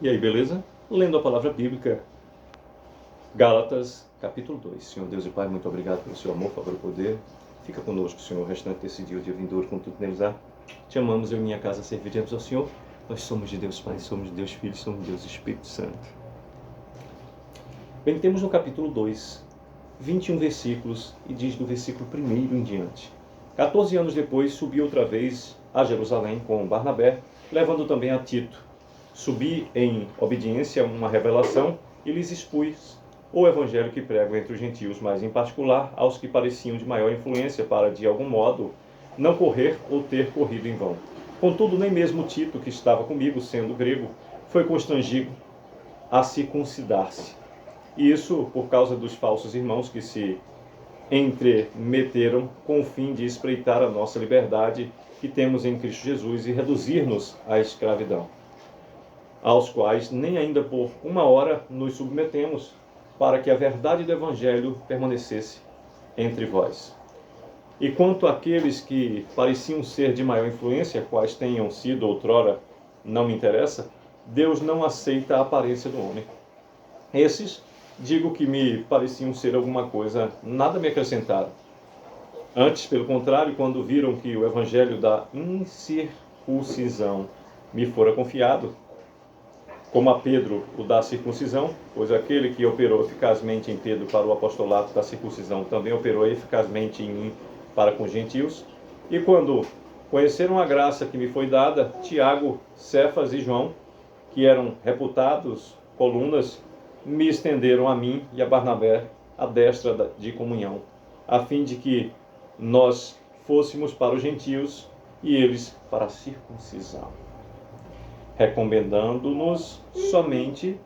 E aí, beleza? Lendo a palavra bíblica, Gálatas, capítulo 2. Senhor Deus e Pai, muito obrigado pelo seu amor, favor e poder. Fica conosco, Senhor, o restante desse dia vindouro, com tudo neles há. Te amamos, eu e minha casa serviremos ao Senhor. Nós somos de Deus Pai, somos de Deus Filho, somos de Deus Espírito Santo. Bem, temos no capítulo 2, 21 versículos, e diz do versículo 1 em diante. 14 anos depois, subi outra vez a Jerusalém com Barnabé, levando também a Tito. Subi em obediência a uma revelação e lhes expus o evangelho que prego entre os gentios, mas em particular aos que pareciam de maior influência, para, de algum modo, não correr ou ter corrido em vão. Contudo, nem mesmo Tito, que estava comigo, sendo grego, foi constrangido a circuncidar-se. E isso por causa dos falsos irmãos que se entremeteram com o fim de espreitar a nossa liberdade que temos em Cristo Jesus e reduzir-nos à escravidão, aos quais nem ainda por uma hora nos submetemos, para que a verdade do Evangelho permanecesse entre vós. E quanto àqueles que pareciam ser de maior influência, quais tenham sido outrora, não me interessa, Deus não aceita a aparência do homem. Esses, digo que me pareciam ser alguma coisa, nada me acrescentaram. Antes, pelo contrário, quando viram que o Evangelho da incircuncisão me fora confiado, como a Pedro o da circuncisão, pois aquele que operou eficazmente em Pedro para o apostolado da circuncisão também operou eficazmente em mim para com os gentios. E quando conheceram a graça que me foi dada, Tiago, Cefas e João, que eram reputados colunas, me estenderam a mim e a Barnabé a destra de comunhão, a fim de que nós fôssemos para os gentios e eles para a circuncisão, recomendando-nos somente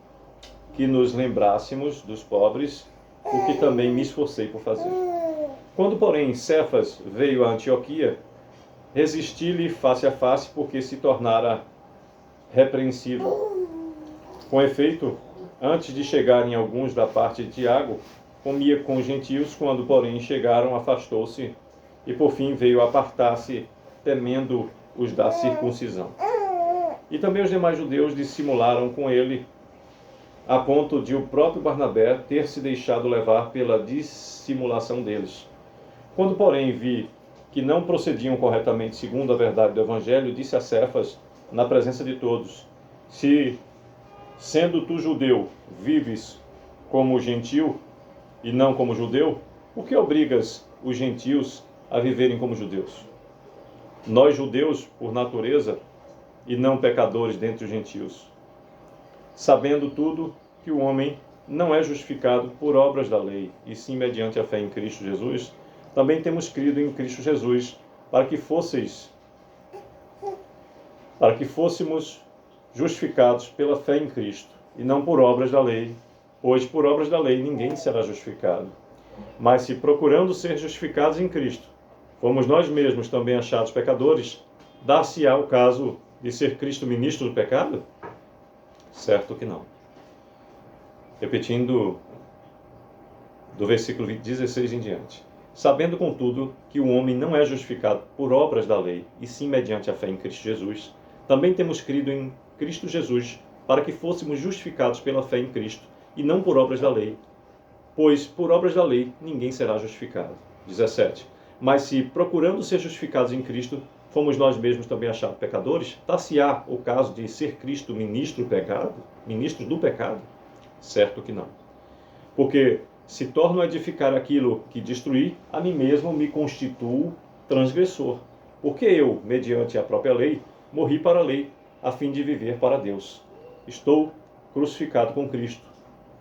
que nos lembrássemos dos pobres, o que também me esforcei por fazer. Quando, porém, Cefas veio a Antioquia, resisti-lhe face a face, porque se tornara repreensível. Com efeito, antes de chegarem alguns da parte de Tiago, comia com os gentios, quando, porém, chegaram, afastou-se, e por fim veio apartar-se, temendo os da circuncisão. E também os demais judeus dissimularam com ele, a ponto de o próprio Barnabé ter se deixado levar pela dissimulação deles. Quando, porém, vi que não procediam corretamente segundo a verdade do Evangelho, disse a Cefas, na presença de todos: se, sendo tu judeu, vives como gentil e não como judeu, por que obrigas os gentios a viverem como judeus? Nós, judeus, por natureza, e não pecadores dentre os gentios, sabendo tudo que o homem não é justificado por obras da lei, e sim mediante a fé em Cristo Jesus, também temos crido em Cristo Jesus, para que fôssemos justificados pela fé em Cristo, e não por obras da lei, pois por obras da lei ninguém será justificado. Mas se procurando ser justificados em Cristo, fomos nós mesmos também achados pecadores, dar-se-á o caso de ser Cristo ministro do pecado? Certo que não. Repetindo do versículo 16 em diante. Sabendo, contudo, que o homem não é justificado por obras da lei, e sim mediante a fé em Cristo Jesus, também temos crido em Cristo Jesus, para que fôssemos justificados pela fé em Cristo, e não por obras da lei, pois por obras da lei ninguém será justificado. 17. Mas se, procurando ser justificados em Cristo, fomos nós mesmos também achados pecadores, dar-se-á o caso de ser Cristo ministro do pecado? Certo que não. Porque se torno a edificar aquilo que destruí, a mim mesmo me constituo transgressor. Porque eu, mediante a própria lei, morri para a lei, a fim de viver para Deus. Estou crucificado com Cristo.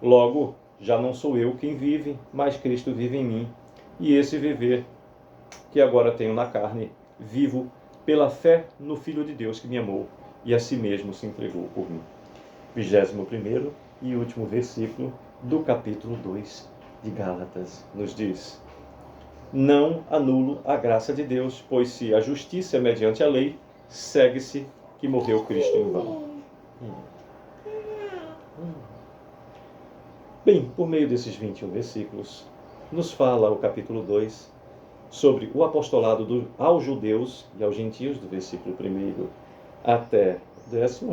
Logo, já não sou eu quem vive, mas Cristo vive em mim. E esse viver que agora tenho na carne, vivo pela fé no Filho de Deus que me amou e a si mesmo se entregou por mim. 21º e último versículo do capítulo 2 de Gálatas nos diz: não anulo a graça de Deus, pois se a justiça é mediante a lei, segue-se que morreu Cristo em vão. Bem, por meio desses 21 versículos, nos fala o capítulo 2 sobre o apostolado aos judeus e aos gentios, do versículo 1 até 10,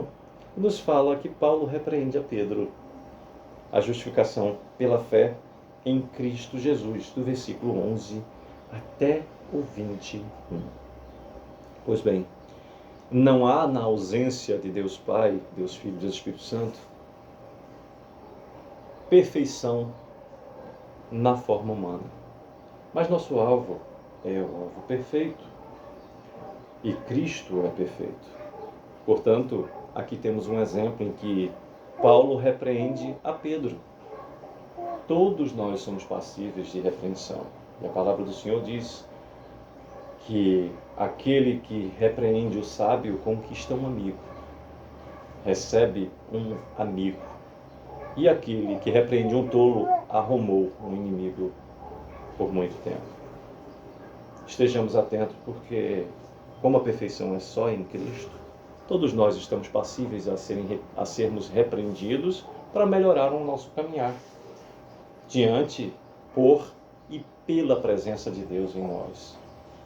nos fala que Paulo repreende a Pedro a justificação pela fé em Cristo Jesus, do versículo 11 até o 21. Pois bem, não há na ausência de Deus Pai, Deus Filho e Deus Espírito Santo, perfeição na forma humana. Mas nosso alvo é o alvo perfeito. E Cristo é perfeito. Portanto, aqui temos um exemplo em que Paulo repreende a Pedro. Todos nós somos passíveis de repreensão. E a palavra do Senhor diz que aquele que repreende o sábio conquista um amigo, recebe um amigo. E aquele que repreende um tolo arrumou um inimigo por muito tempo. Estejamos atentos, porque como a perfeição é só em Cristo, todos nós estamos passíveis a sermos repreendidos para melhorar o nosso caminhar diante, por e pela presença de Deus em nós.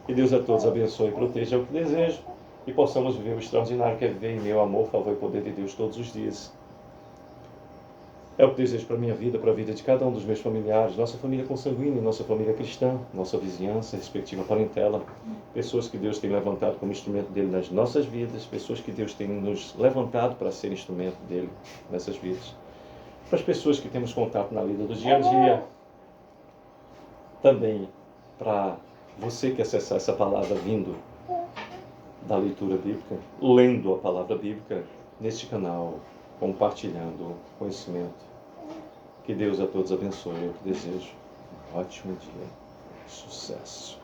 Que Deus a todos abençoe e proteja, é o que desejo, e possamos viver o extraordinário que é viver em meu amor, favor e poder de Deus todos os dias. É o que desejo para a minha vida, para a vida de cada um dos meus familiares, nossa família consanguínea, nossa família cristã, nossa vizinhança, respectiva parentela, pessoas que Deus tem levantado como instrumento dele nas nossas vidas, pessoas que Deus tem nos levantado para ser instrumento dele nessas vidas. Para as pessoas que temos contato na vida do dia a dia, também para você que acessar essa palavra vindo da leitura bíblica, lendo a palavra bíblica neste canal, compartilhando conhecimento. Que Deus a todos abençoe, eu que desejo um ótimo dia. Sucesso!